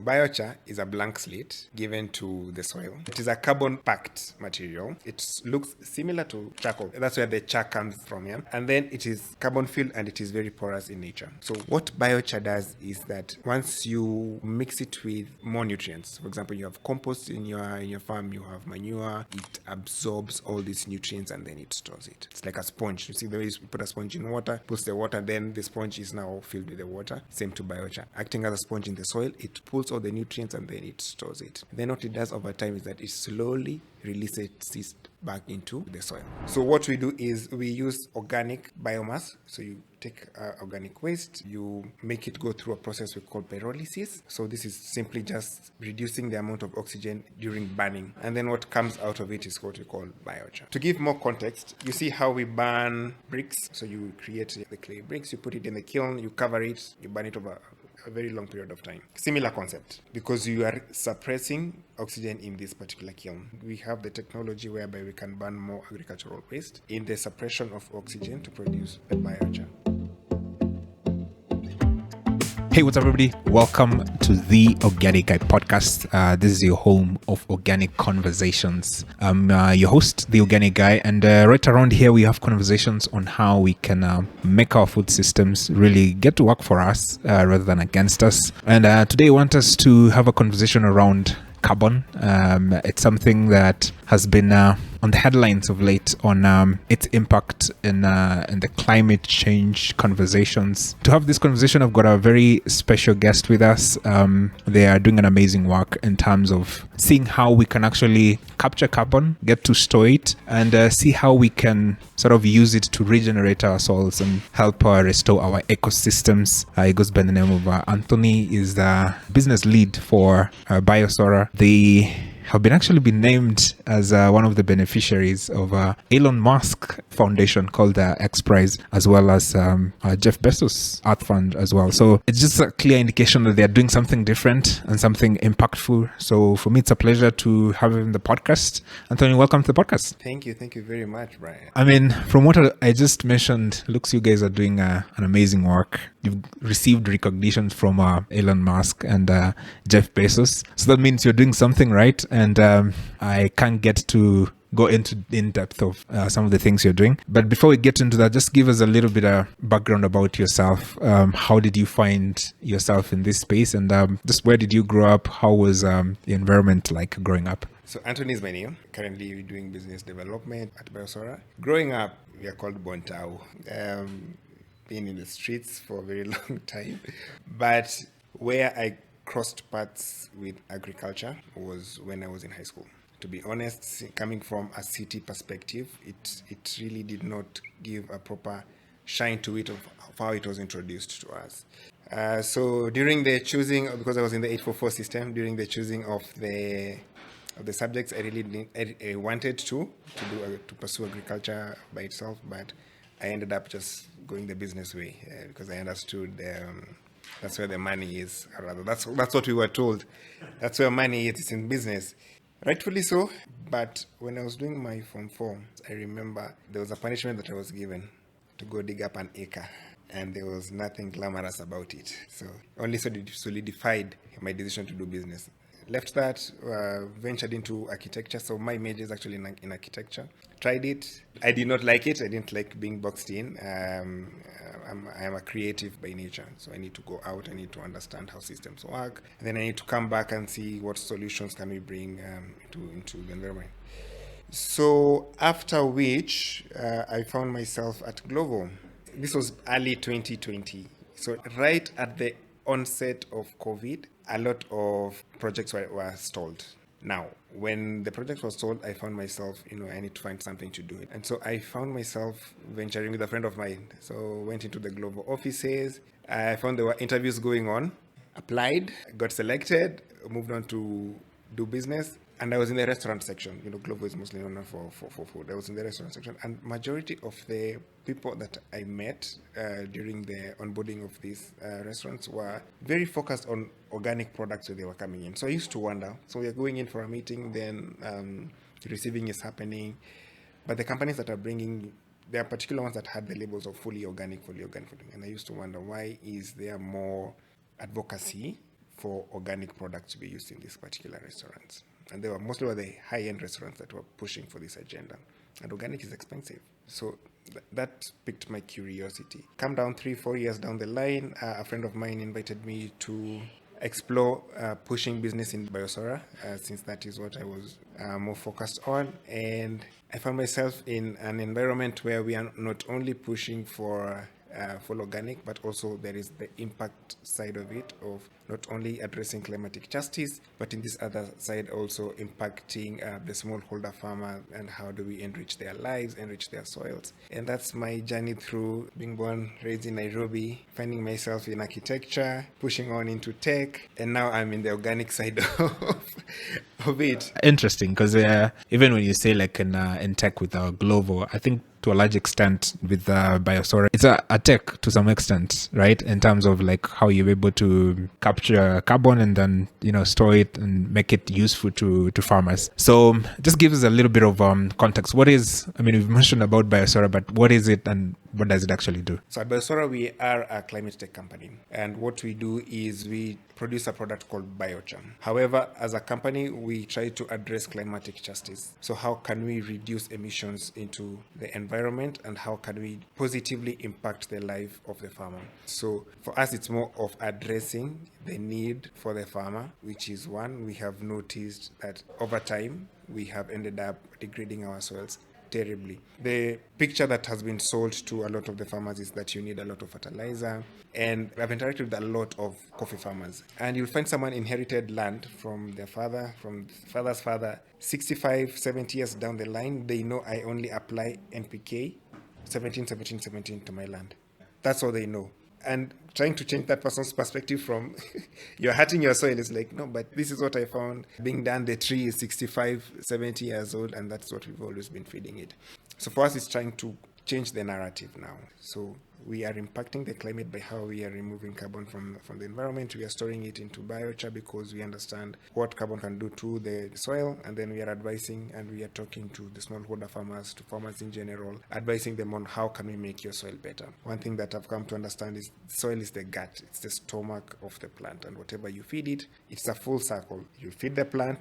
Biochar is a blank slate given to the soil. It is a carbon-packed material. It looks similar to charcoal. That's where the char comes from, yeah? And then it is carbon-filled and it is very porous in nature. So what biochar does is that once you mix it with more nutrients, for example, you have compost in your farm, you have manure, it absorbs all these nutrients and then it stores it. It's like a sponge. You see the way you put a sponge in water, puts the water, then the sponge is now filled with the water. Same to biochar. Acting as a sponge in the soil, it pulls all the nutrients and then it stores it. Then what it does over time is that it slowly releases it back into the soil. So what we do is we use organic biomass. So you take organic waste, you make it go through a process we call pyrolysis. So this is simply just reducing the amount of oxygen during burning. And then what comes out of it is what we call biochar. To give more context, you see how we burn bricks. So you create the clay bricks, you put it in the kiln, you cover it, you burn it over a very long period of time. Similar concept, because you are suppressing oxygen in this particular kiln. We have the technology whereby we can burn more agricultural waste in the suppression of oxygen to produce the biochar. Hey, what's up, everybody? Welcome to the Organic Guy podcast. This is your home of organic conversations. I'm your host, the Organic Guy, and right around here we have conversations on how we can make our food systems really get to work for us rather than against us. And today I want us to have a conversation around carbon. It's something that has been on the headlines of late on its impact in the climate change conversations. To have this conversation, I've got a very special guest with us. They are doing an amazing work in terms of seeing how we can actually capture carbon, get to store it, and see how we can sort of use it to regenerate our soils and help restore our ecosystems. He goes by the name of Antony, is the business lead for Biosorra. They have been named as one of the beneficiaries of Elon Musk Foundation called X Prize, as well as Jeff Bezos Earth Fund as well. So it's just a clear indication that they're doing something different and something impactful. So for me, it's a pleasure to have him in the podcast. Anthony, welcome to the podcast. Thank you very much, Brian. I mean, from what I just mentioned, looks you guys are doing an amazing work. You've received recognition from Elon Musk and Jeff Bezos. So that means you're doing something right. And I can't get to go into in depth of some of the things you're doing. But before we get into that, just give us a little bit of background about yourself. How did you find yourself in this space? And just where did you grow up? How was the environment like growing up? So Antony is my name. Currently doing business development at Biosorra. Growing up, we are called Bontau. Been in the streets for a very long time. But where I crossed paths with agriculture was when I was in high school. To be honest, coming from a city perspective, it really did not give a proper shine to it of how it was introduced to us. So during the choosing, because I was in the 844 system, during the choosing of the subjects, I wanted to pursue agriculture by itself, but I ended up just going the business way because I understood that's where the money is. Or rather, that's what we were told. That's where money is. It's in business. Rightfully so. But when I was doing my Form 4, I remember there was a punishment that I was given to go dig up an acre. And there was nothing glamorous about it. So only solidified my decision to do business. Left that, ventured into architecture. So my major is actually in architecture. Tried it. I did not like it. I didn't like being boxed in. I am a creative by nature. So I need to go out. I need to understand how systems work. And then I need to come back and see what solutions can we bring into the environment. So after which, I found myself at Glovo. This was early 2020. So right at the onset of COVID, a lot of projects were stalled. Now, when the project was stalled, I found myself, I need to find something to do. And so I found myself venturing with a friend of mine. So went into the Glovo offices. I found there were interviews going on. Applied, got selected, moved on to do business. And I was in the restaurant section. Glovo is mostly known for food. I was in the restaurant section. And majority of the people that I met during the onboarding of these restaurants were very focused on organic products when they were coming in. So I used to wonder. So we are going in for a meeting, then receiving is happening. But the companies that are bringing, there are particular ones that had the labels of fully organic. And I used to wonder, why is there more advocacy for organic products to be used in these particular restaurants. And they were mostly the high-end restaurants that were pushing for this agenda. And organic is expensive. So that piqued my curiosity. Come down 3-4 years down the line, a friend of mine invited me to explore pushing business in Biosorra, since that is what I was more focused on. And I found myself in an environment where we are not only pushing for full organic, but also there is the impact side of it, of not only addressing climatic justice, but in this other side also impacting the smallholder farmer and how do we enrich their lives, enrich their soils. And that's my journey through being born, raised in Nairobi, finding myself in architecture, pushing on into tech, and now I'm in the organic side of it. Interesting, because even when you say like in tech with our Glovo, I think to a large extent with Biosorra, it's a tech to some extent, right? In terms of like how you're able to capture carbon and then, store it and make it useful to farmers. So just give us a little bit of context. What is, we've mentioned about Biosorra, but what is it and what does it actually do? So at Biosorra, we are a climate tech company. And what we do is we produce a product called Biochar. However, as a company, we try to address climatic justice. So how can we reduce emissions into the environment and how can we positively impact the life of the farmer? So for us, it's more of addressing the need for the farmer, which is one, we have noticed that over time, we have ended up degrading our soils terribly. The picture that has been sold to a lot of the farmers is that you need a lot of fertilizer. And I've interacted with a lot of coffee farmers. And you'll find someone inherited land from their father, from father's father, 65, 70 years down the line, they know I only apply NPK 17, 17, 17 to my land. That's all they know. And trying to change that person's perspective from you're hurting your soil is like, no, but this is what I found being done. The tree is 65, 70 years old, and that's what we've always been feeding it. So for us, it's trying to change the narrative now. So we are impacting the climate by how we are removing carbon from the environment. We are storing it into biochar because we understand what carbon can do to the soil, and then we are advising and we are talking to the smallholder farmers, to farmers in general, advising them on how can we make your soil better. One thing that I've come to understand is soil is the gut, it's the stomach of the plant, and whatever you feed it, it's a full circle. You feed the plant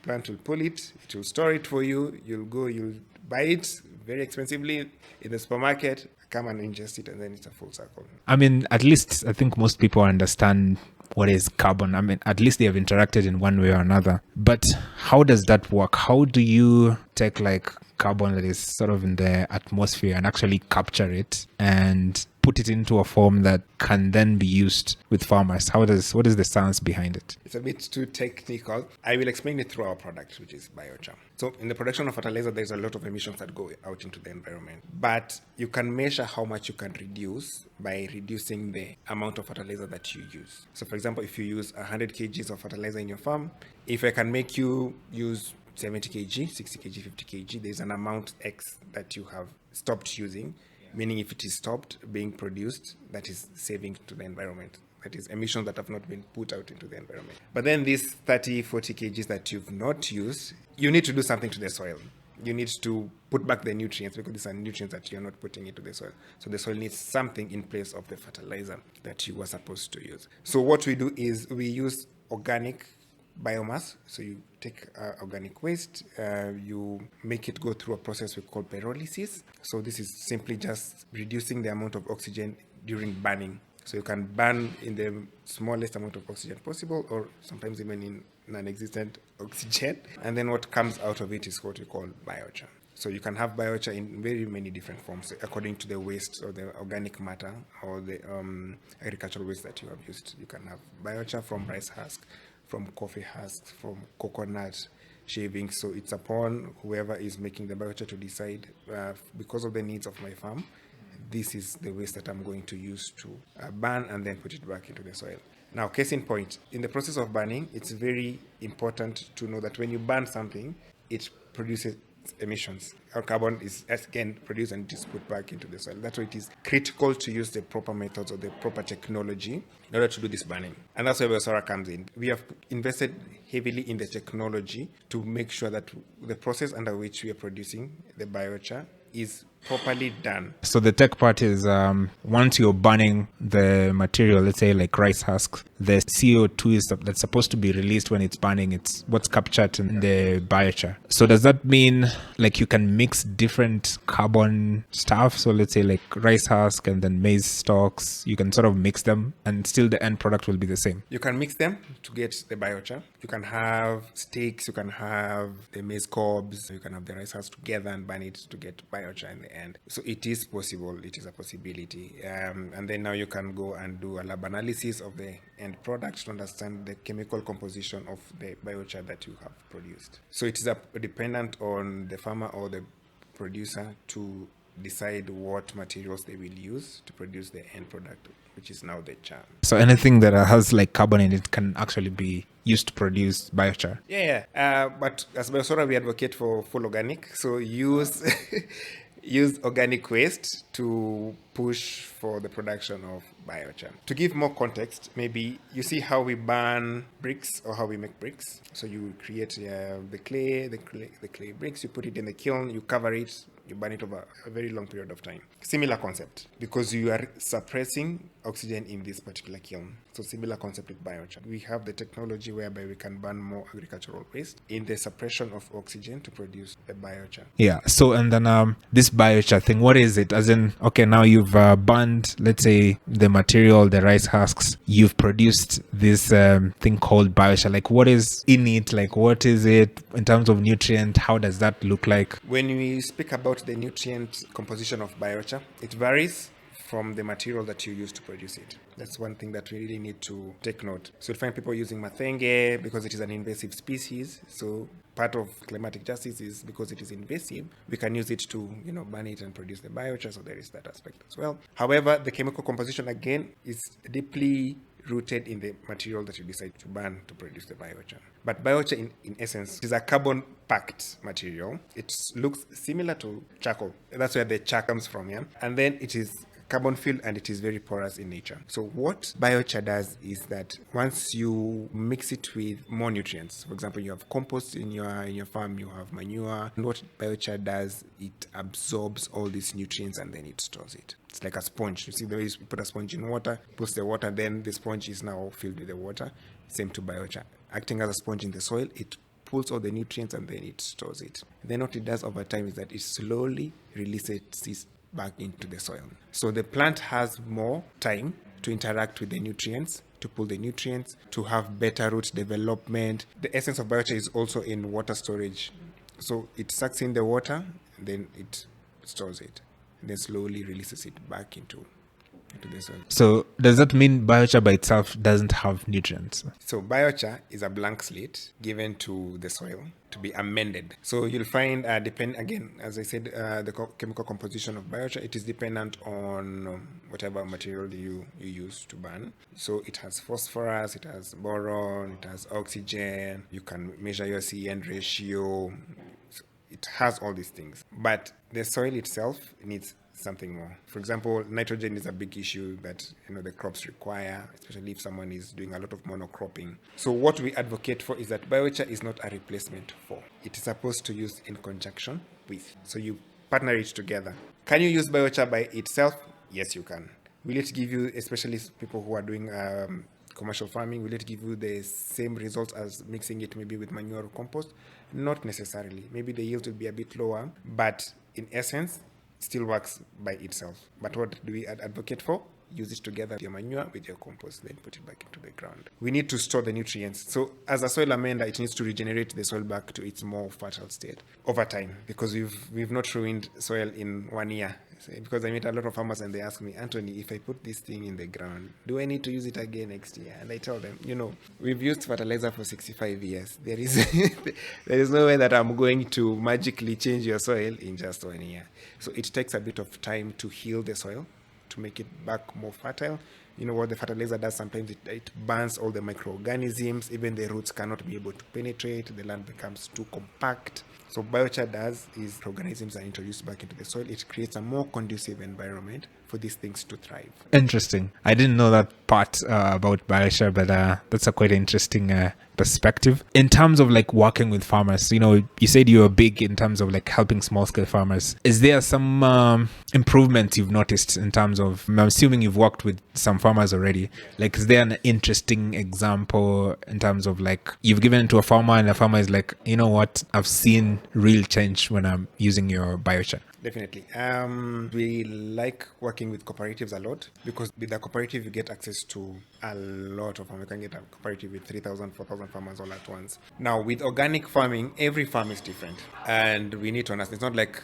will pull it, it will store it for you, you'll buy it very expensively in the supermarket, come and ingest it, and then it's a full circle. At least I think most people understand what is carbon. At least they have interacted in one way or another. But how does that work? How do you take like carbon that is sort of in the atmosphere and actually capture it and put it into a form that can then be used with farmers? What is the science behind it? It's a bit too technical. I will explain it through our product, which is biochar. So in the production of fertilizer, there's a lot of emissions that go out into the environment. But you can measure how much you can reduce by reducing the amount of fertilizer that you use. So for example, if you use 100 kgs of fertilizer in your farm, if I can make you use 70 kg, 60 kg, 50 kg, there's an amount X that you have stopped using. Meaning if it is stopped being produced, that is saving to the environment. That is emissions that have not been put out into the environment. But then these 30, 40 kgs that you've not used, you need to do something to the soil. You need to put back the nutrients because these are nutrients that you're not putting into the soil. So the soil needs something in place of the fertilizer that you were supposed to use. So what we do is we use organic biomass. So you take organic waste, you make it go through a process we call pyrolysis. So this is simply just reducing the amount of oxygen during burning. So you can burn in the smallest amount of oxygen possible, or sometimes even in non-existent oxygen. And then what comes out of it is what we call biochar. So you can have biochar in very many different forms according to the waste or the organic matter or the agricultural waste that you have used. You can have biochar from rice husk, from coffee husks, from coconut shavings. So it's upon whoever is making the biochar to decide, because of the needs of my farm, this is the waste that I'm going to use to burn and then put it back into the soil. Now, case in point, in the process of burning, it's very important to know that when you burn something, it produces emissions. Our carbon is again produced and it is put back into the soil. That's why it is critical to use the proper methods or the proper technology in order to do this burning. And that's where Biosorra comes in. We have invested heavily in the technology to make sure that the process under which we are producing the biochar is properly done. So the tech part is once you're burning the material, let's say like rice husks, the CO2 that's supposed to be released when it's burning. It's what's captured in the biochar. So does that mean like you can mix different carbon stuff? So let's say like rice husk and then maize stalks, you can sort of mix them and still the end product will be the same. You can mix them to get the biochar. You can have sticks, you can have the maize cobs, you can have the rice husk together and burn it to get biochar in the end. So it is possible, it is a possibility. And then now you can go and do a lab analysis of the end product to understand the chemical composition of the biochar that you have produced. So it is dependent on the farmer or the producer to decide what materials they will use to produce the end product, which is now the char. So anything that has like carbon in it can actually be used to produce biochar. But as Biosorra, we advocate for full organic. So use use organic waste to push for the production of biochar. To give more context, maybe you see how we burn bricks or how we make bricks. So you create the clay bricks, you put it in the kiln, you cover it, you burn it over a very long period of time. Similar concept, because you are suppressing oxygen in this particular kiln. So similar concept with biochar. We have the technology whereby we can burn more agricultural waste in the suppression of oxygen to produce the biochar. Yeah. So and then this biochar thing, what is it? As in, okay, now you've burned, let's say, the material, the rice husks. You've produced this thing called biochar. Like, what is in it? Like, what is it in terms of nutrient? How does that look like? When we speak about the nutrient composition of biochar, it varies from the material that you use to produce it. That's one thing that we really need to take note. So you'll find people using mathenge because it is an invasive species. So part of climatic justice is because it is invasive, we can use it to, burn it and produce the biochar. So there is that aspect as well. However, the chemical composition again is deeply rooted in the material that you decide to burn to produce the biochar. But biochar, in essence, is a carbon-packed material. It looks similar to charcoal. That's where the char comes from, yeah? And then it is carbon-filled and it is very porous in nature. So what biochar does is that once you mix it with more nutrients, for example, you have compost in your farm, you have manure, and what biochar does, it absorbs all these nutrients and then it stores it. It's like a sponge. You see the way you put a sponge in water, puts the water, then the sponge is now filled with the water. Same to biochar. Acting as a sponge in the soil, it pulls all the nutrients and then it stores it. Then what it does over time is that it slowly releases it back into the soil. So the plant has more time to interact with the nutrients, to pull the nutrients, to have better root development. The essence of biochar is also in water storage. So it sucks in the water, then it stores it, and then slowly releases it back into the soil. So does that mean biochar by itself doesn't have nutrients? So biochar is a blank slate given to the soil to be amended. So you'll find, again, as I said, the chemical composition of biochar, it is dependent on whatever material you use to burn. So it has phosphorus, it has boron, it has oxygen. You can measure your C/N ratio. So it has all these things. But the soil itself needs something more. For example, nitrogen is a big issue that the crops require, especially if someone is doing a lot of monocropping. So what we advocate for is that biochar is not a replacement for. It is supposed to use in conjunction with. So you partner it together. Can you use biochar by itself? Yes, you can. Will it give you, especially people who are doing commercial farming, will it give you the same results as mixing it maybe with manure or compost? Not necessarily. Maybe the yield will be a bit lower, but in essence, still works by itself. But what do we advocate for? Use it together with your manure, with your compost, then put it back into the ground. We need to store the nutrients. So as a soil amender, it needs to regenerate the soil back to its more fertile state over time, because we've not ruined soil in 1 year. Because I meet a lot of farmers and they ask me, Antony, if I put this thing in the ground, do I need to use it again next year? And I tell them, we've used fertilizer for 65 years. There is no way that I'm going to magically change your soil in just 1 year. So it takes a bit of time to heal the soil, to make it back more fertile. You know what the fertilizer does? Sometimes it burns all the microorganisms. Even the roots cannot be able to penetrate. The land becomes too compact. So biochar does is organisms are introduced back into the soil. It creates a more conducive environment for these things to thrive. Interesting. I didn't know that part about Biosorra, but that's a quite interesting perspective. In terms of like working with farmers, you said you were big in terms of like helping small scale farmers. Is there some improvements you've noticed in terms of, I'm assuming you've worked with some farmers already. Like, is there an interesting example in terms of like you've given it to a farmer and the farmer is like, you know what, I've seen real change when I'm using your biochar? Definitely. We like working with cooperatives a lot because with the cooperative, you get access to a lot of farmers. You can get a cooperative with 3,000, 4,000 farmers all at once. Now, with organic farming, every farm is different. And we need to understand, it's not like,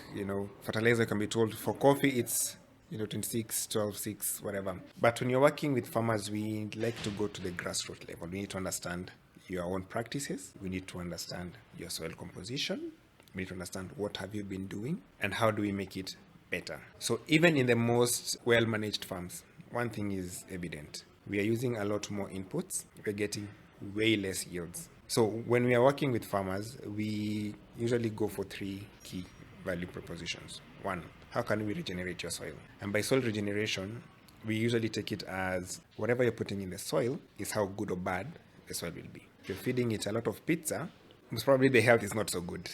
fertilizer can be told for coffee, it's 26, 12, 6, whatever. But when you're working with farmers, we like to go to the grassroots level. We need to understand your own practices. We need to understand your soil composition. We need to understand what have you been doing and how do we make it better. So even in the most well-managed farms, one thing is evident. We are using a lot more inputs. We're getting way less yields. So when we are working with farmers, we usually go for 3 key value propositions. 1, how can we regenerate your soil? And by soil regeneration, we usually take it as whatever you're putting in the soil is how good or bad the soil will be. If you're feeding it a lot of pizza, most probably the health is not so good.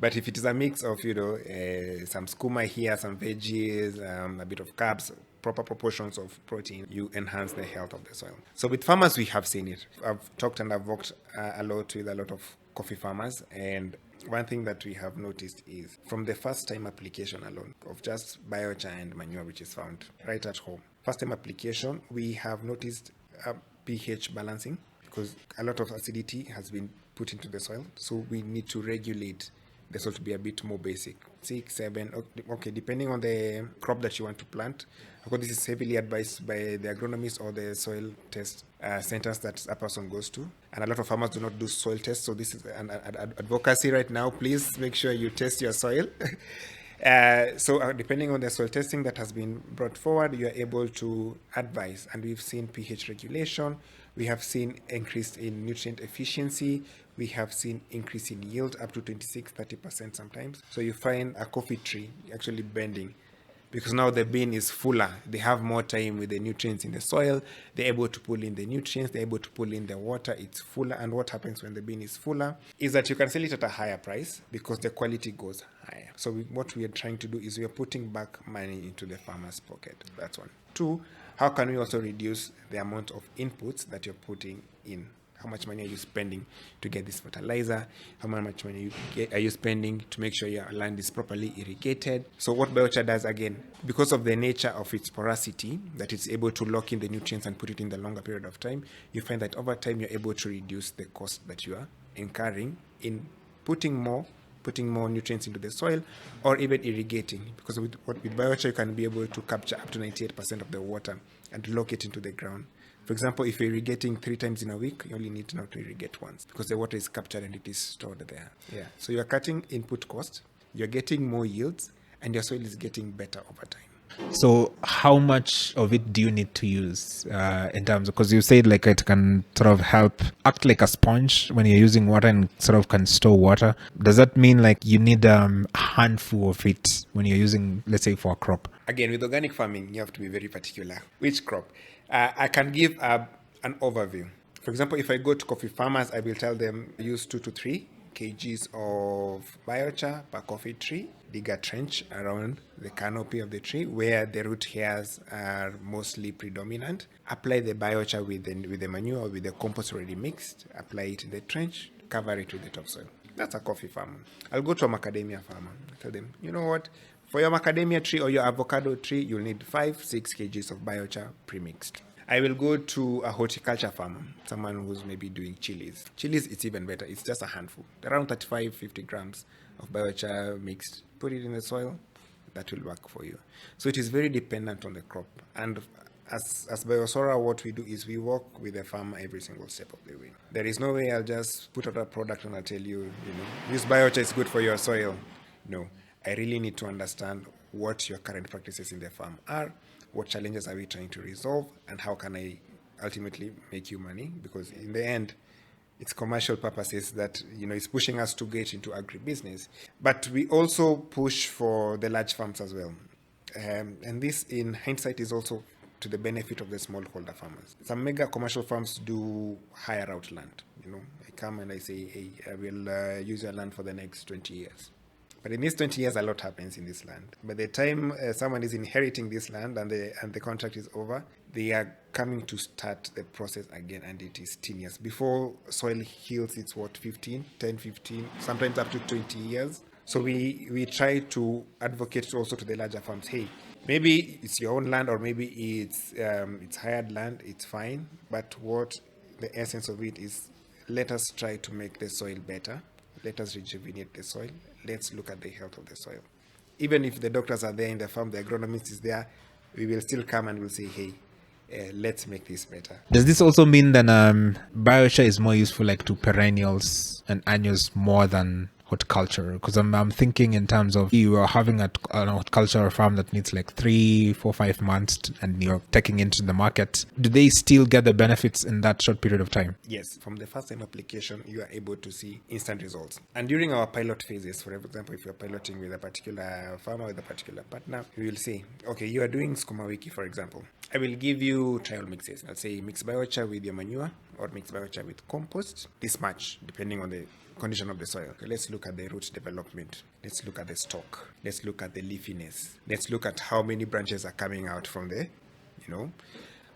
But if it is a mix of, some skooma here, some veggies, a bit of carbs, proper proportions of protein, you enhance the health of the soil. So with farmers, we have seen it. I've talked and I've worked a lot with a lot of coffee farmers. And one thing that we have noticed is from the first time application alone of just biochar and manure, which is found right at home. First time application, we have noticed a pH balancing, because a lot of acidity has been put into the soil. So we need to regulate the soil to be a bit more basic. 6, 7, okay, depending on the crop that you want to plant. Of course, this is heavily advised by the agronomist or the soil test centers that a person goes to. And a lot of farmers do not do soil tests. So this is an advocacy right now. Please make sure you test your soil. So depending on the soil testing that has been brought forward, you are able to advise. And we've seen pH regulation. We have seen increase in nutrient efficiency. We have seen increase in yield up to 26, 30% sometimes. So you find a coffee tree actually bending because now the bean is fuller. They have more time with the nutrients in the soil. They're able to pull in the nutrients. They're able to pull in the water. It's fuller. And what happens when the bean is fuller is that you can sell it at a higher price because the quality goes higher. So what we are trying to do is we are putting back money into the farmer's pocket. That's 1. 2, how can we also reduce the amount of inputs that you're putting in? How much money are you spending to get this fertilizer? How much money are you spending to make sure your land is properly irrigated? So what biochar does, again, because of the nature of its porosity, that it's able to lock in the nutrients and put it in the longer period of time, you find that over time you're able to reduce the cost that you are incurring in putting more nutrients into the soil or even irrigating, because with biochar you can be able to capture up to 98% of the water and lock it into the ground. For example, if you're irrigating 3 times in a week, you only need now to irrigate once because the water is captured and it is stored there. Yeah. So you're cutting input cost, you're getting more yields, and your soil is getting better over time. So how much of it do you need to use in terms of, because you said like it can sort of help act like a sponge when you're using water and sort of can store water. Does that mean like you need a handful of it when you're using, let's say, for a crop? Again, with organic farming, you have to be very particular. Which crop? I can give an overview. For example, if I go to coffee farmers, I will tell them use 2 to 3 kgs of biochar per coffee tree. Dig a trench around the canopy of the tree where the root hairs are mostly predominant. Apply the biochar with the manure or with the compost already mixed. Apply it in the trench. Cover it with the topsoil. That's a coffee farmer. I'll go to a macadamia farmer. I tell them, you know what? For your macadamia tree or your avocado tree, you'll need 5-6 kgs of biochar premixed. I will go to a horticulture farmer, someone who's maybe doing chilies. Chilies, it's even better. It's just a handful, around 35-50 grams of biochar mixed. Put it in the soil. That will work for you. So it is very dependent on the crop. And as Biosorra, what we do is we work with the farmer every single step of the way. There is no way I'll just put out a product and I'll tell you, this biochar is good for your soil. No. I really need to understand what your current practices in the farm are, what challenges are we trying to resolve, and how can I ultimately make you money? Because in the end, its commercial purposes that, is pushing us to get into agribusiness. But we also push for the large farms as well. And this, in hindsight, is also to the benefit of the smallholder farmers. Some mega commercial farms do hire out land. I come and I say, hey, I will use your land for the next 20 years. But in these 20 years, a lot happens in this land. By the time someone is inheriting this land and the contract is over, they are coming to start the process again, and it is 10 years. Before soil heals, it's 10, 15, sometimes up to 20 years. So we try to advocate also to the larger farms, hey, maybe it's your own land or maybe it's hired land, it's fine. But what the essence of it is, let us try to make the soil better. Let us rejuvenate the soil. Let's look at the health of the soil. Even if the doctors are there in the farm, the agronomist is there, we will still come and we'll say, hey, let's make this better. Does this also mean that biochar is more useful like to perennials and annuals more than horticulture? Because I'm thinking in terms of you are having an horticultural farm that needs like 3, 4, 5 months and you're taking into the market. Do they still get the benefits in that short period of time? Yes. From the first time application, you are able to see instant results. And during our pilot phases, for example, if you're piloting with a particular farmer, with a particular partner, we will say, okay, you are doing skuma wiki, for example. I will give you trial mixes. I'll say mix biochar with your manure or mix biochar with compost. This much, depending on the condition of the soil. Okay, let's look at the root development. Let's look at the stalk. Let's look at the leafiness. Let's look at how many branches are coming out from there.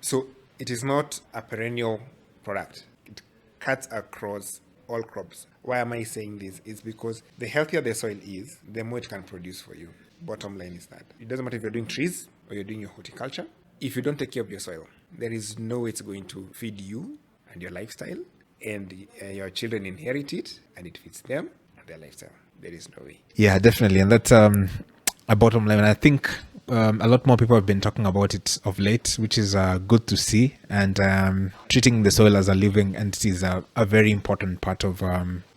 So it is not a perennial product. It cuts across all crops. Why am I saying this? It's because the healthier the soil is, the more it can produce for you. Bottom line is that it doesn't matter if you're doing trees or you're doing your horticulture. If you don't take care of your soil, there is no way it's going to feed you and your lifestyle, and your children inherit it and it fits them and their lifestyle. There is no way. Yeah, definitely. And that's a bottom line. And I think a lot more people have been talking about it of late, which is good to see. And treating the soil as a living entity is a very important part of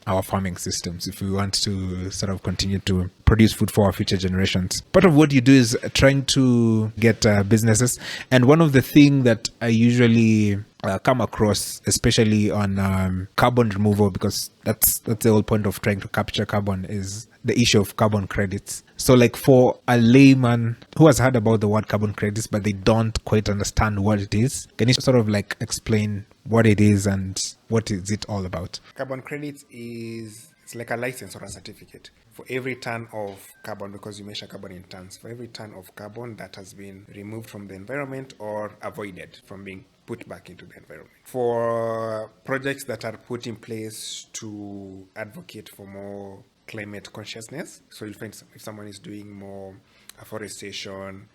our farming systems if we want to sort of continue to produce food for our future generations. Part of what you do is trying to get businesses. And one of the things that I usually come across, especially on carbon removal, because that's the whole point of trying to capture carbon, is the issue of carbon credits. So like for a layman who has heard about the word carbon credits, but they don't quite understand what it is, can you sort of like explain what it is and what is it all about? Carbon credits it's like a license or a certificate. For every ton of carbon, because you measure carbon in tons, for every ton of carbon that has been removed from the environment or avoided from being put back into the environment. For projects that are put in place to advocate for more climate consciousness, so you'll find if someone is doing more afforestation,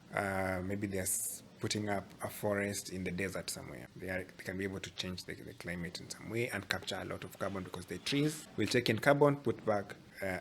maybe they're putting up a forest in the desert somewhere, they can be able to change the climate in some way and capture a lot of carbon, because the trees will take in carbon, put back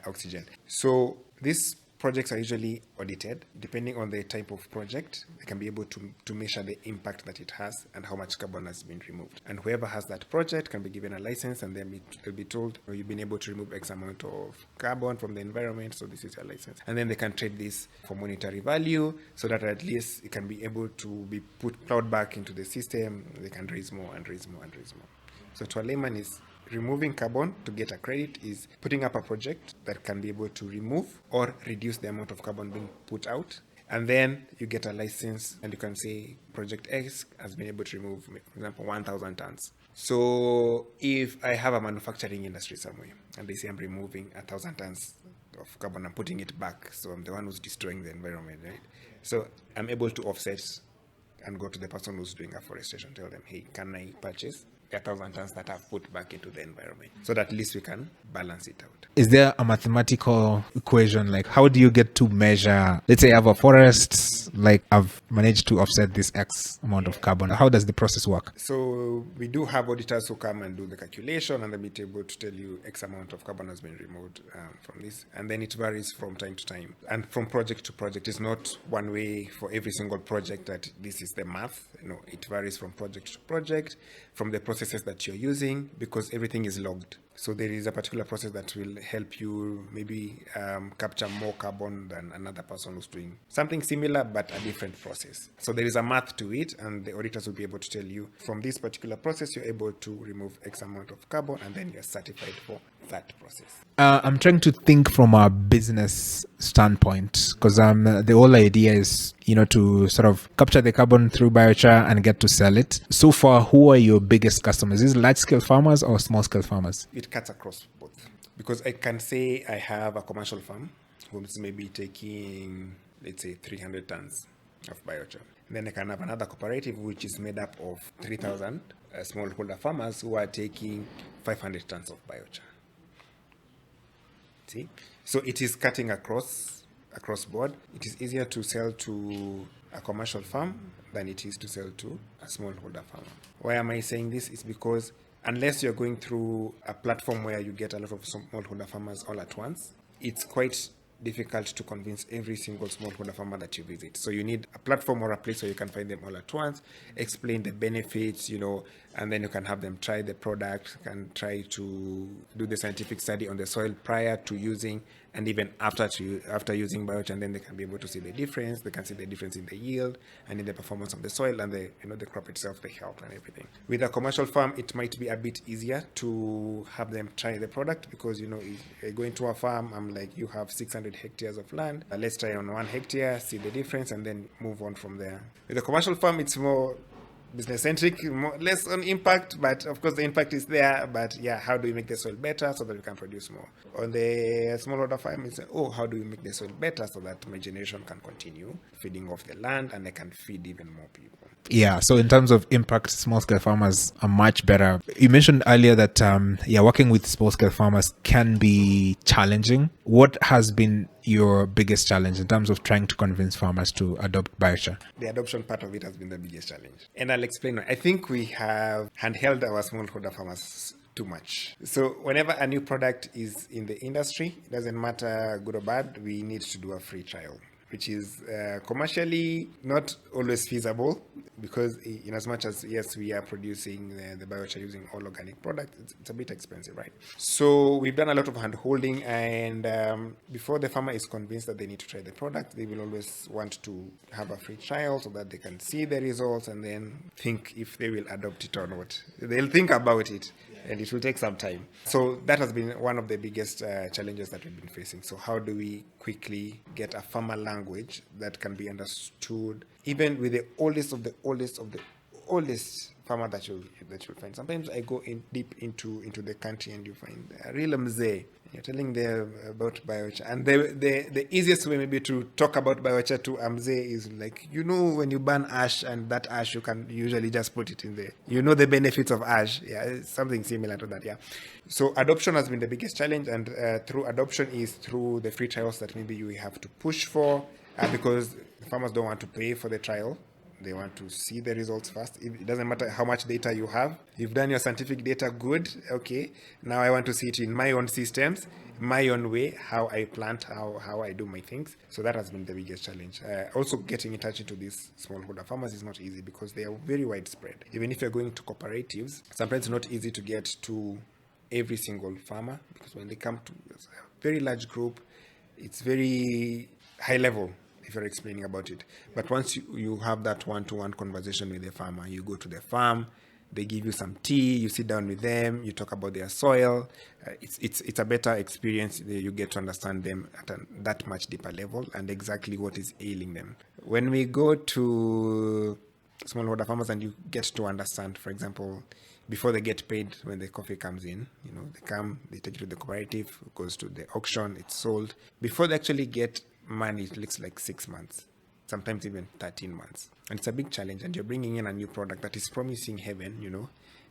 oxygen. So these projects are usually audited. Depending on the type of project, they can be able to measure the impact that it has and how much carbon has been removed. And whoever has that project can be given a license, and then they'll be told, you've been able to remove X amount of carbon from the environment, so this is your license. And then they can trade this for monetary value, so that at least it can be able to be plowed back into the system. They can raise more and raise more and raise more. So to a layman, is removing carbon to get a credit is putting up a project that can be able to remove or reduce the amount of carbon being put out. And then you get a license and you can say project X has been able to remove, for example, 1,000 tons. So if I have a manufacturing industry somewhere and they say I'm removing 1,000 tons of carbon, I'm putting it back. So I'm the one who's destroying the environment, right? So I'm able to offset and go to the person who's doing afforestation, tell them, hey, can I purchase 1,000 tons that I've put back into the environment, so that at least we can balance it out. Is there a mathematical equation? Like, how do you get to measure, let's say I have a forest, like I've managed to offset this X amount of carbon. How does the process work? So we do have auditors who come and do the calculation, and they'll be able to tell you X amount of carbon has been removed from this. And then it varies from time to time. And from project to project. It's not one way for every single project that this is the math. It varies from project to project, from the processes that you're using, because everything is logged. So there is a particular process that will help you maybe capture more carbon than another person who's doing something similar but a different process. So there is a math to it, and the auditors will be able to tell you from this particular process you're able to remove X amount of carbon, and then you're certified for that process. I'm trying to think from a business standpoint, because the whole idea is, to sort of capture the carbon through biochar and get to sell it. So far, who are your biggest customers? Is it large-scale farmers or small-scale farmers? It cuts across both. Because I can say I have a commercial farm who's maybe taking, let's say, 300 tons of biochar. Then I can have another cooperative which is made up of 3,000 smallholder farmers who are taking 500 tons of biochar. See? So it is cutting across board. It is easier to sell to a commercial farm than it is to sell to a smallholder farmer. Why am I saying this? It's because unless you're going through a platform where you get a lot of smallholder farmers all at once, it's quite difficult to convince every single smallholder farmer that you visit. So you need a platform or a place where you can find them all at once, explain the benefits, and then you can have them try the product, can try to do the scientific study on the soil prior to using, and even after using biochar, and then they can be able to see the difference. They can see the difference in the yield and in the performance of the soil and the crop itself, the health and everything. With a commercial farm, it might be a bit easier to have them try the product, because if I go into a farm, I'm like, you have 600 hectares of land. Let's try on 1 hectare, see the difference, and then move on from there. With a commercial farm, it's more business-centric, less on impact, but of course the impact is there. But yeah, how do we make the soil better so that we can produce more? On the smallholder farm, it's how do we make the soil better so that my generation can continue feeding off the land and I can feed even more people? Yeah, so in terms of impact, small-scale farmers are much better. You mentioned earlier that working with small-scale farmers can be challenging. What has been your biggest challenge in terms of trying to convince farmers to adopt biochar? The adoption part of it has been the biggest challenge. And I'll explain why. I think we have handheld our smallholder farmers too much. So whenever a new product is in the industry, it doesn't matter good or bad, we need to do a free trial, which is commercially not always feasible, because in as much as, yes, we are producing the biochar using all organic products, it's a bit expensive, right? So we've done a lot of hand holding, and before the farmer is convinced that they need to try the product, they will always want to have a free trial so that they can see the results and then think if they will adopt it or not. They'll think about it. And it will take some time. So that has been one of the biggest challenges that we've been facing. So how do we quickly get a farmer language that can be understood, even with the oldest of the oldest farmer that you'll find? Sometimes I go in deep into the country and you find a real mzee. You're telling them about biochar, and the easiest way maybe to talk about biochar to a mzee is like, when you burn ash, and that ash you can usually just put it in there. The benefits of ash. Yeah, it's something similar to that. Yeah. So adoption has been the biggest challenge, and through adoption is through the free trials that maybe you have to push for, because farmers don't want to pay for the trial. They want to see the results first. It doesn't matter how much data you have. You've done your scientific data good. Okay, now I want to see it in my own systems, my own way, how I plant, how I do my things. So that has been the biggest challenge. Also, getting in touch into these smallholder farmers is not easy, because they are very widespread. Even if you're going to cooperatives, sometimes it's not easy to get to every single farmer, because when they come to a very large group, it's very high level if you're explaining about it. But once you have that one-to-one conversation with the farmer, you go to the farm, they give you some tea, you sit down with them, you talk about their soil. It's a better experience. You get to understand them at that much deeper level and exactly what is ailing them. When we go to smallholder farmers and you get to understand, for example, before they get paid, when the coffee comes in, they come, they take it to the cooperative, it goes to the auction, it's sold. Before they actually get money, it looks like 6 months, sometimes even 13 months. And it's a big challenge, and you're bringing in a new product that is promising heaven,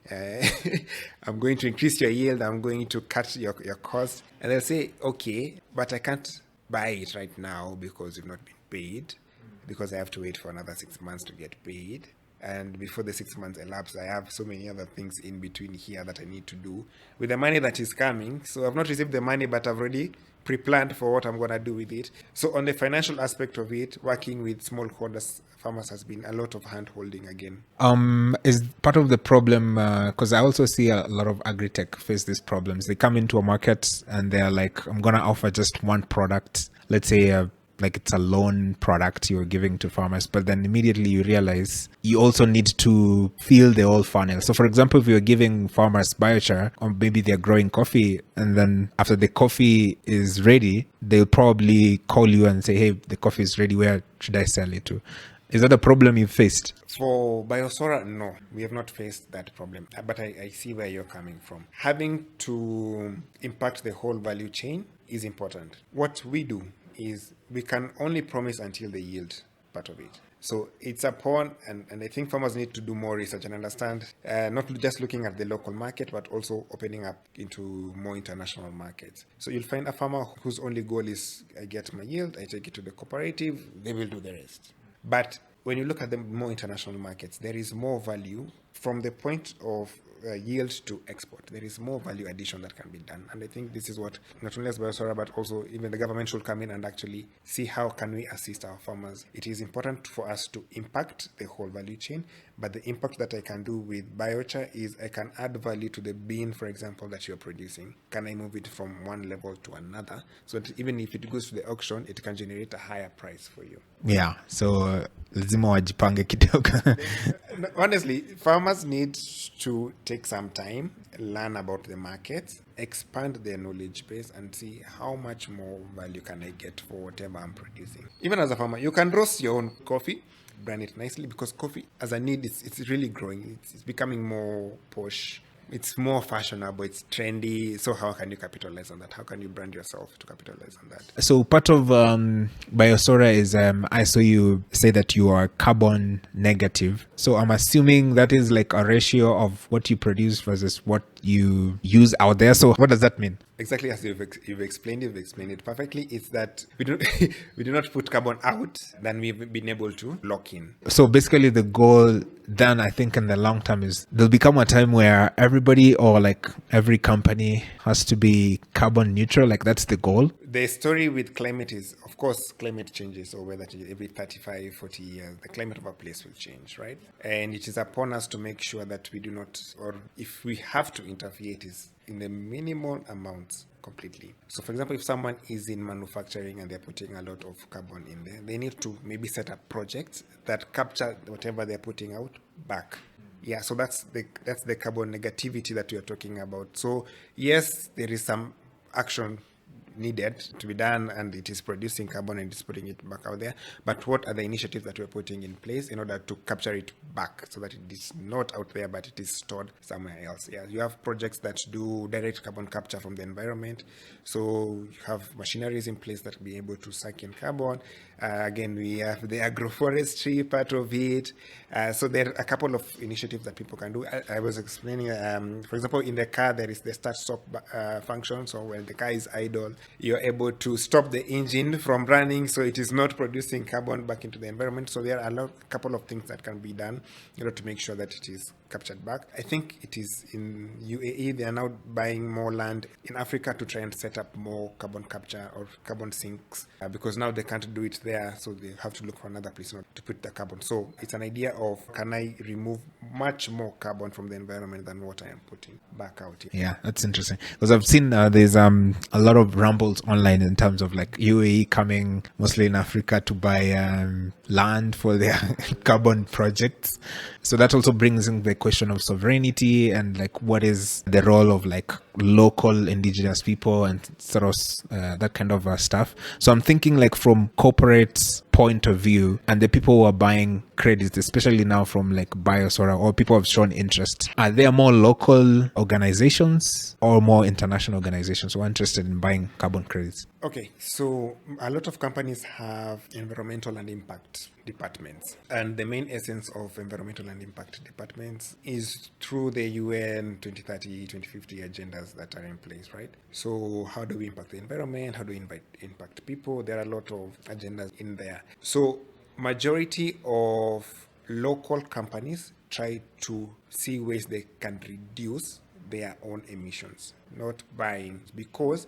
I'm going to increase your yield, I'm going to cut your cost. And they'll say, okay, but I can't buy it right now because you've not been paid, because I have to wait for another 6 months to get paid. and before the 6 months elapse, I have so many other things in between here that I need to do with the money that is coming. So I've not received the money, but I've already pre-planned for what I'm going to do with it. So on the financial aspect of it, working with smallholders farmers has been a lot of hand holding again. Is part of the problem, because I also see a lot of agri-tech face these problems. They come into a market and they're like, I'm going to offer just one product. Let's say like it's a loan product you're giving to farmers, but then immediately you realize you also need to fill the whole funnel. So for example, if you're giving farmers biochar, or maybe they're growing coffee, and then after the coffee is ready, they'll probably call you and say, hey, the coffee is ready, where should I sell it to? Is that a problem you've faced? For Biosorra, no, we have not faced that problem. But I see where you're coming from. Having to impact the whole value chain is important. What we do is we can only promise until the yield part of it. So it's upon, and I think farmers need to do more research and understand, not just looking at the local market, but also opening up into more international markets. So you'll find a farmer whose only goal is, I get my yield, I take it to the cooperative, they will do the rest. But when you look at the more international markets, there is more value from the point of yield to export. There is more value addition that can be done. And I think this is what not only as Biosorra, but also even the government should come in and actually see how can we assist our farmers. It is important for us to impact the whole value chain, but the impact that I can do with biochar is I can add value to the bean, for example, that you're producing. Can I move it from one level to another? So that even if it goes to the auction, it can generate a higher price for you. Yeah, so lazima wajipange kidogo. Honestly, farmers need to take some time, learn about the markets, expand their knowledge base, and see how much more value can I get for whatever I'm producing. Even as a farmer, you can roast your own coffee, brand it nicely, because coffee as a need, it's really growing. It's becoming more posh. It's more fashionable, it's trendy. So how can you capitalize on that? How can you brand yourself to capitalize on that? So part of Biosorra is, I saw you say that you are carbon negative. So I'm assuming that is like a ratio of what you produce versus what you use out there. So what does that mean? Exactly as you've explained it perfectly. It's that we do we do not put carbon out, then we've been able to lock in. So basically the goal then, I think in the long term, is there'll become a time where everybody or like every company has to be carbon neutral. Like that's the goal. The story with climate is, of course, climate changes or weather changes every 35, 40 years. The climate of a place will change, right? And it is upon us to make sure that we do not, or if we have to interfere, it is in the minimal amounts completely. So for example, if someone is in manufacturing and they're putting a lot of carbon in there, they need to maybe set up projects that capture whatever they're putting out back. Yeah, so that's the carbon negativity that we are talking about. So yes, there is some action needed to be done, and it is producing carbon and it's putting it back out there. But what are the initiatives that we're putting in place in order to capture it back so that it is not out there but it is stored somewhere else? Yeah, you have projects that do direct carbon capture from the environment. So you have machineries in place that be able to suck in carbon. Again, we have the agroforestry part of it. So there are a couple of initiatives that people can do. I was explaining, for example, in the car, there is the start-stop function. So when the car is idle, you're able to stop the engine from running so it is not producing carbon back into the environment. So there are a couple of things that can be done in order to make sure that it is captured back. I think it is in UAE, they are now buying more land in Africa to try and set up more carbon capture or carbon sinks because now they can't do it there, so they have to look for another place to put the carbon. So it's an idea of, can I remove much more carbon from the environment than what I am putting back out here? Yeah, that's interesting, because I've seen there's a lot of rumbles online in terms of like UAE coming mostly in Africa to buy land for their carbon projects. So that also brings in the question of sovereignty and like what is the role of like local indigenous people and sort of that kind of stuff. So I'm thinking like from corporate point of view and the people who are buying credits, especially now from like Biosorra, or people have shown interest, are there more local organizations or more international organizations who are interested in buying carbon credits? Okay, so a lot of companies have environmental and impact departments, and the main essence of environmental and impact departments is through the UN 2030, 2050 agendas that are in place, right? So how do we impact the environment? How do we impact people? There are a lot of agendas in there. So majority of local companies try to see ways they can reduce their own emissions, not buying, because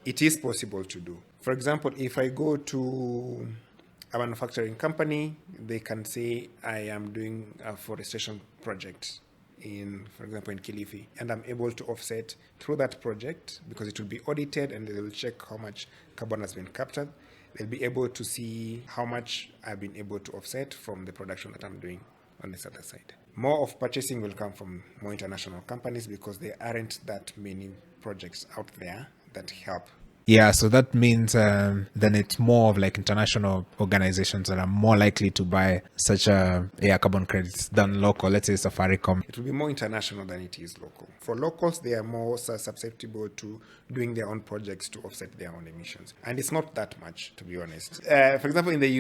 it is possible to do. For example, if I go to a manufacturing company, they can say, I am doing a forestation project for example, in Kilifi, and I'm able to offset through that project because it will be audited and they will check how much carbon has been captured. They'll be able to see how much I've been able to offset from the production that I'm doing on this other side. More of purchasing will come from more international companies because there aren't that many projects out there that help. Yeah, so that means then it's more of like international organizations that are more likely to buy such carbon credits than local. Let's say Safaricom. It will be more international than it is local. For locals, they are more susceptible to doing their own projects to offset their own emissions, and it's not that much, to be honest. For example, in the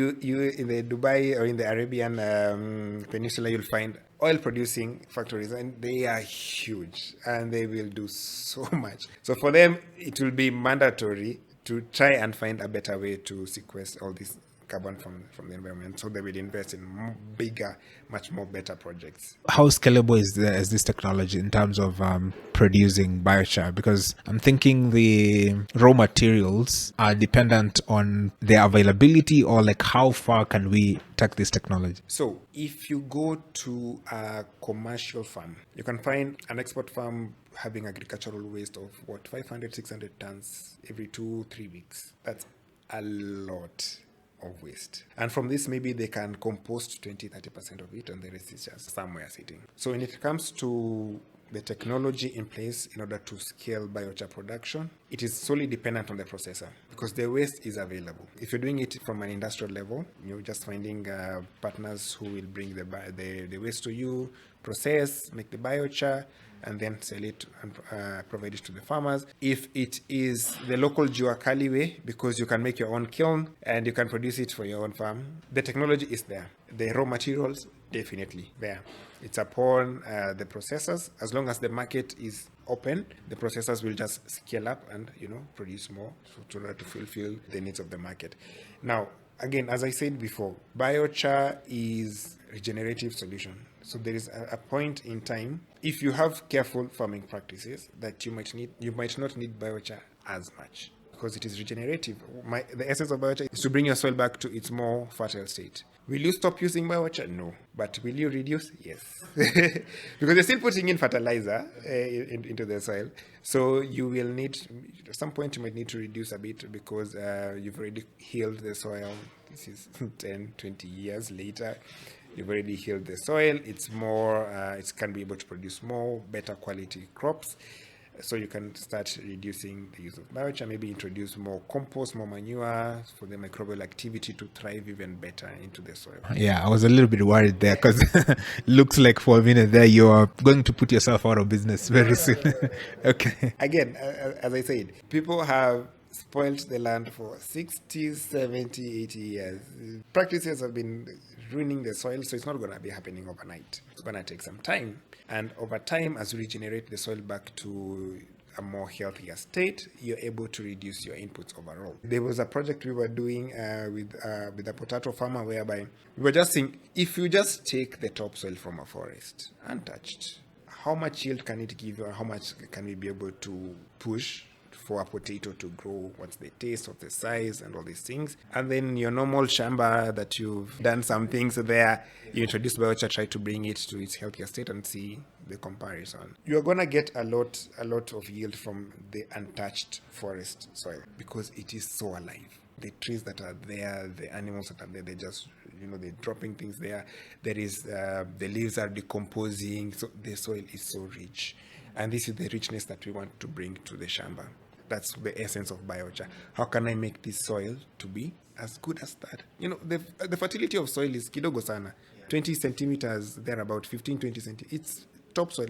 in the Dubai or in the Arabian Peninsula, you'll find oil-producing factories, and they are huge, and they will do so much. So for them, it will be mandatory to try and find a better way to sequester all this carbon from the environment. So they will invest in bigger, much more better projects. How scalable is this technology in terms of producing biochar? Because I'm thinking the raw materials are dependent on their availability, or like how far can we take this technology? So if you go to a commercial farm, you can find an export farm having agricultural waste of 500, 600 tons every 2-3 weeks. That's a lot of waste. And from this, maybe they can compost 20-30% of it, and the rest is just somewhere sitting. So when it comes to the technology in place in order to scale biochar production, it is solely dependent on the processor because the waste is available. If you're doing it from an industrial level, you're just finding partners who will bring the waste to you, process, make the biochar, and then sell it and provide it to the farmers. If it is the local Juakali way, because you can make your own kiln and you can produce it for your own farm, the technology is there. The raw materials, definitely there. It's upon the processors. As long as the market is open, the processors will just scale up and produce more in order to fulfill the needs of the market. Now, again, as I said before, biochar is regenerative solution. So there is a point in time, if you have careful farming practices, that you might not need biochar as much because it is regenerative. The essence of biochar is to bring your soil back to its more fertile state. Will you stop using biochar? No. But will you reduce? Yes. Because you're still putting in fertilizer into the soil. So you will need, at some point you might need to reduce a bit because you've already healed the soil. This is 10, 20 years later. You've already healed the soil. It's more, it can be able to produce more, better quality crops. So you can start reducing the use of biochar, maybe introduce more compost, more manure for the microbial activity to thrive even better into the soil. Yeah, I was a little bit worried there because looks like for a minute there you are going to put yourself out of business very soon. Okay. Again, as I said, people have spoiled the land for 60, 70, 80 years. Practices have been ruining the soil, so it's not going to be happening overnight. It's going to take some time. And over time, as you regenerate the soil back to a more healthier state, you're able to reduce your inputs overall. There was a project we were doing with a potato farmer whereby we were just saying, if you just take the topsoil from a forest untouched, how much yield can it give you, or how much can we be able to push for a potato to grow? What's the taste, what's the size, and all these things? And then your normal shamba that you've done some things there, you introduce biochar, try to bring it to its healthier state and see the comparison. You're gonna get a lot of yield from the untouched forest soil because it is so alive. The trees that are there, the animals that are there, they just, they're dropping things there. There is, the leaves are decomposing, so the soil is so rich. And this is the richness that we want to bring to the shamba. That's the essence of biochar. How can I make this soil to be as good as that? The fertility of soil is kidogo sana. 20 centimeters, there about 15, 20 centimeters. It's topsoil.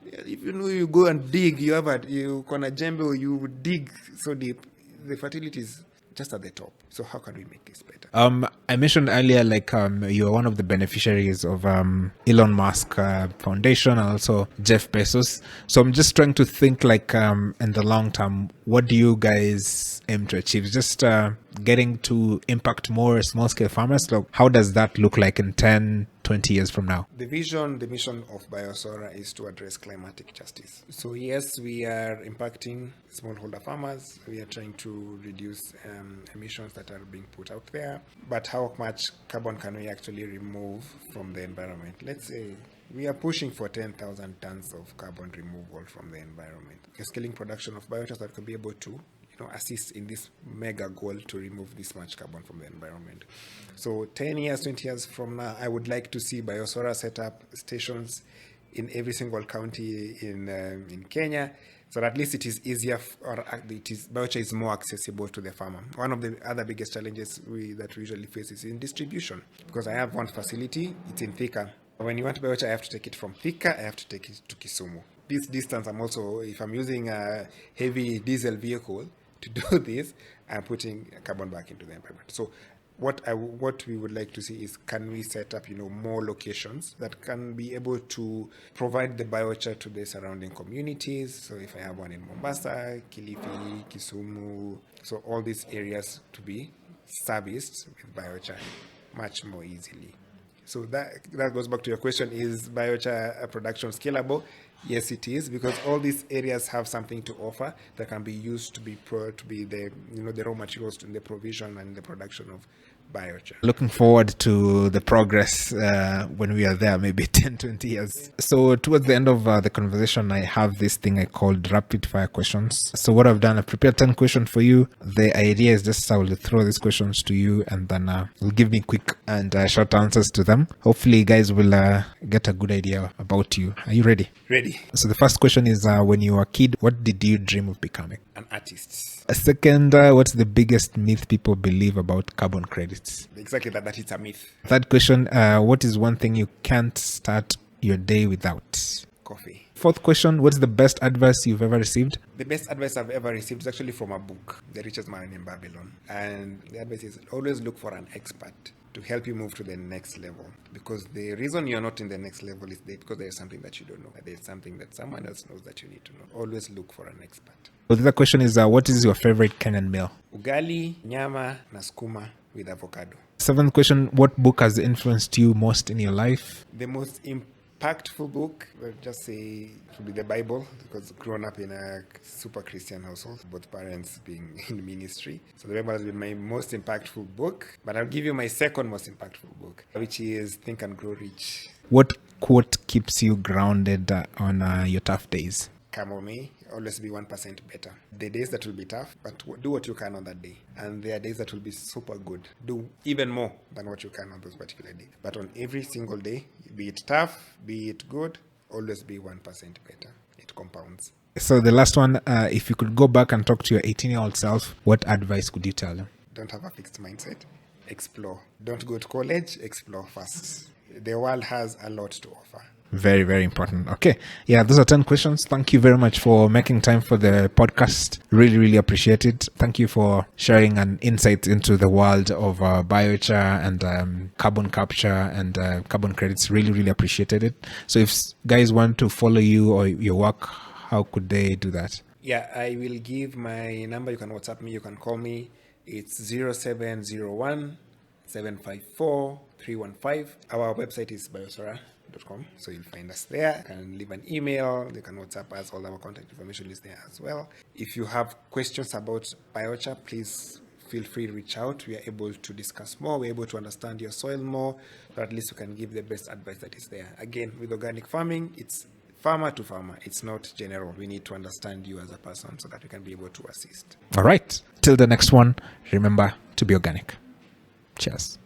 If you go and dig, you kona jembe, you dig so deep, the fertility is just at the top. So how can we make this better? I mentioned earlier, you are one of the beneficiaries of Elon Musk Foundation and also Jeff Bezos. So I'm just trying to think in the long term, what do you guys aim to achieve? Just getting to impact more small scale farmers? How does that look like in 10, 20 years from now? The mission of Biosorra is to address climatic justice. So yes, we are impacting smallholder farmers. We are trying to reduce emissions that are being put out there. But how much carbon can we actually remove from the environment? Let's say we are pushing for 10,000 tons of carbon removal from the environment. Scaling production of biochar that can be able to assist in this mega goal to remove this much carbon from the environment. So 10 years, 20 years from now, I would like to see Biosorra set up stations in every single county in Kenya, so that at least it is easier, biochar is more accessible to the farmer. One of the other biggest challenges that we usually face is in distribution, because I have one facility, it's in Thika. When you want biochar, I have to take it from Thika, I have to take it to Kisumu. This distance, if I'm using a heavy diesel vehicle to do this, I'm putting carbon back into the environment. So what we would like to see is, can we set up more locations that can be able to provide the biochar to the surrounding communities. So if I have one in Mombasa, Kilifi, Kisumu, so all these areas to be serviced with biochar much more easily. So that goes back to your question, is biochar production scalable? Yes, it is, because all these areas have something to offer that can be used to be the the raw materials in the provision and the production of biochar. Looking forward to the progress when we are there, maybe 10, 20 years. So towards the end of the conversation, I have this thing I called rapid fire questions. So what I've done, I've prepared 10 questions for you. The idea is just I will throw these questions to you, and then you'll give me quick and short answers to them. Hopefully you guys will get a good idea about you. Are you ready? Ready. So the first question is, when you were a kid, what did you dream of becoming? An artist. A second, what's the biggest myth people believe about carbon credits? Exactly that it's a myth. Third question, what is one thing you can't start your day without? Coffee. Fourth question, what's the best advice you've ever received? The best advice I've ever received is actually from a book, The Richest Man in Babylon. And the advice is, always look for an expert to help you move to the next level. Because the reason you're not in the next level is because there's something that you don't know. There's something that someone else knows that you need to know. Always look for an expert. So the other question is, what is your favorite Kenyan meal? Ugali, nyama, na skuma with avocado. Seventh question, what book has influenced you most in your life? The most impactful book, I'll just say, it would be the Bible, because grown up in a super Christian household, both parents being in ministry. So the Bible has been my most impactful book, but I'll give you my second most impactful book, which is Think and Grow Rich. What quote keeps you grounded on your tough days? Come on me, always be 1% better. The days that will be tough, but do what you can on that day. And there are days that will be super good. Do even more than what you can on those particular days. But on every single day, be it tough, be it good, always be 1% better. It compounds. So the last one, if you could go back and talk to your 18-year-old self, what advice could you tell them? Don't have a fixed mindset. Explore. Don't go to college. Explore first. The world has a lot to offer. Very, very important. Okay. Yeah, those are 10 questions. Thank you very much for making time for the podcast. Really, really appreciate it. Thank you for sharing an insight into the world of biochar and carbon capture and carbon credits. Really, really appreciated it. So if guys want to follow you or your work, how could they do that? Yeah, I will give my number. You can WhatsApp me. You can call me. It's 0701 754 315. Our website is biosorra.com, so you'll find us there. You can leave an email, you can WhatsApp us, all our contact information is there as well. If you have questions about biochar, please feel free to reach out. We are able to discuss more, we're able to understand your soil more, so at least we can give the best advice that is there. Again, with organic farming, it's farmer to farmer, it's not general. We need to understand you as a person so that we can be able to assist. All right, till the next one, remember to be organic. Cheers.